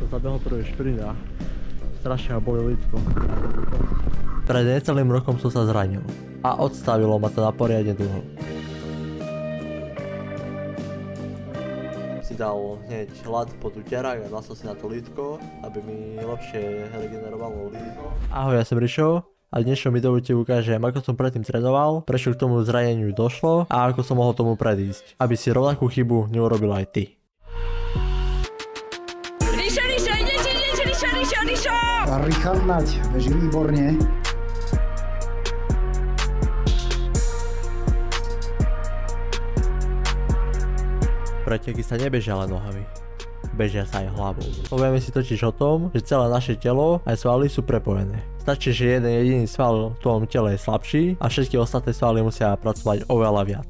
Som zabehol prvý šprint a strašne ma boli lidko. Pred necelým rokom som sa zranil a odstavilo ma to na poriadne dlho. Si dal hneď ľad pod úterák a dal som si na to lítko, aby mi lepšie regenerovalo lítko. Ahoj, ja som Rišo a v dnešnom videu ti ukážem, ako som predtým trénoval, prečo k tomu zraneniu došlo a ako som mohol tomu predísť, aby si rovnakú chybu neurobil aj ty. Rišo! Richard Nať, beží výborne. Preteky sa nebežia len nohami, bežia sa aj hlavou. Povieme si totiž o tom, že celé naše telo aj svaly sú prepojené. Stačí, že jeden jediný sval v tvojom tele je slabší a všetky ostatné svaly musia pracovať oveľa viac.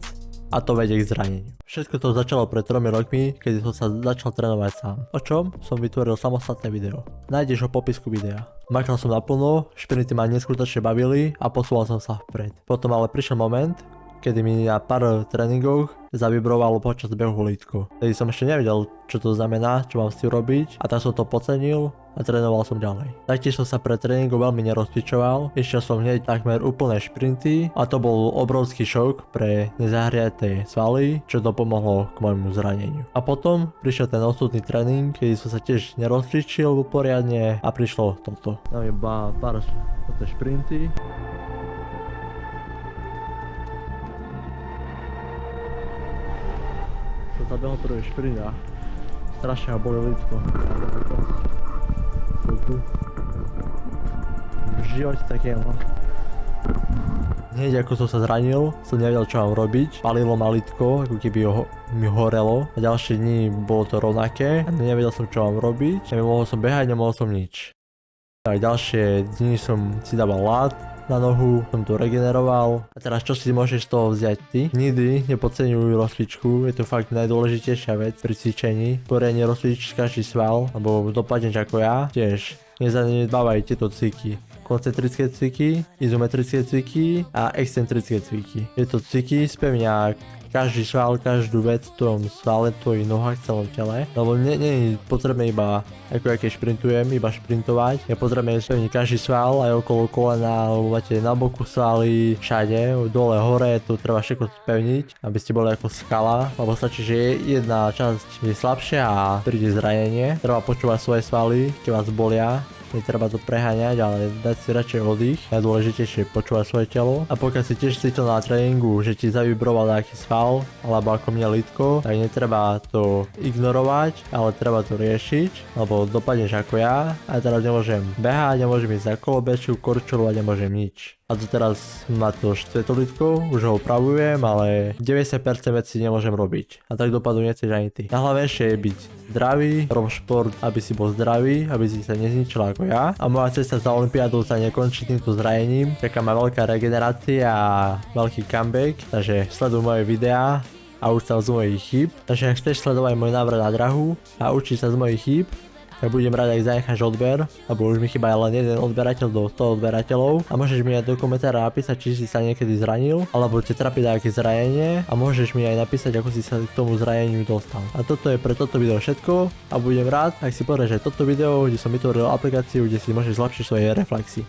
A to vedie k zraneniu. Všetko to začalo pred 3 rokmi, kedy som sa začal trénovať sám. O čom som vytvoril samostatné video. Nájdeš ho v popisku videa. Makal som naplno, šprinty ma neskutočne bavili a posúval som sa vpred. Potom ale prišiel moment, kedy mi na pár tréningoch zavibrovalo počas behu lítko. Tedy som ešte nevedel, čo to znamená, čo mám s tým robiť, a tak som to podcenil a trénoval som ďalej. Taktiež som sa pred tréningom veľmi nerozcvičoval, išiel som hneď takmer úplné šprinty a to bol obrovský šok pre nezahriaté svaly, čo to pomohlo k môjmu zraneniu. A potom prišiel ten ostudný tréning, kedy som sa tiež nerozcvičil poriadne a prišlo toto. Tam je pár šprinty. Som zabehol prvý šprint a strašne ma boli lidko. V živote také mám. Hneď ako som sa zranil, som nevedel, čo mám robiť. Palilo ma lidko, ako keby mi horelo. A ďalšie dni bolo to rovnaké. A nevedel som, čo mám robiť. Nemohol som behať, nemohol som nič. A ďalšie dni som si dával ľad na nohu, som to regeneroval. A teraz čo si môžeš z toho vziať ty? Nikdy nepodceňuj rozcvičku, je to fakt najdôležitejšia vec pri cvičení. Poriadne rozcvičiť každý sval, alebo dopadneš ako ja. Tiež nezanedbávaj tieto cviky. Koncentrické cviky, izometrické cviky a excentrické cviky. Tieto cviky spevnia každý sval, každú vec v tom svale, v tvojich nohách, v celom tele. Lebo nie je potrebné iba, ako ja keď šprintujem, iba šprintovať. Je potrebné spevniť každý sval, aj okolo kolena, alebo máte na boku svaly, všade, dole, hore, to treba všetko spevniť, aby ste boli ako skala. Lebo stačí, že jedna časť je slabšia a príde zranenie. Treba počúvať svoje svaly, keď vás bolia. Netreba to preháňať, ale dať si radšej oddych. Najdôležitejšie je počúvať svoje telo. A pokiaľ si tiež cítil na tréningu, že ti zavibroval nejaký sval, alebo ako mňa lidko, tak netreba to ignorovať, ale treba to riešiť, lebo dopadneš ako ja a teraz nemôžem behať, nemôžem ísť za kolobežku, korčulu a nemôžem nič. A to teraz má to štvetolitko, už ho opravujem, ale 90% vecí nemôžem robiť. A tak dopadu nechceš ani ty. Najhlavnejšie je byť zdravý, rob šport, aby si bol zdravý, aby si sa nezničil ako ja. A moja cesta za olympiádou sa nekončí týmto zranením. Čaká ma veľká regenerácia a veľký comeback, takže sleduj moje videá a uč sa z mojich chýb. Takže ak chceš sledovať môj návrat na drahu a učiť sa z mojich chýb, ja budem rád, ak zanecháš odber, lebo už mi chýba len jeden odberateľ do 100 odberateľov a môžeš mi aj do komentára napísať, či si sa niekedy zranil, alebo ťa trápi nejaké zranenie a môžeš mi aj napísať, ako si sa k tomu zraneniu dostal. A toto je pre toto video všetko a budem rád, ak si pozrieš aj toto video, kde som vytvoril aplikáciu, kde si môžeš zlepšiť svoje reflexy.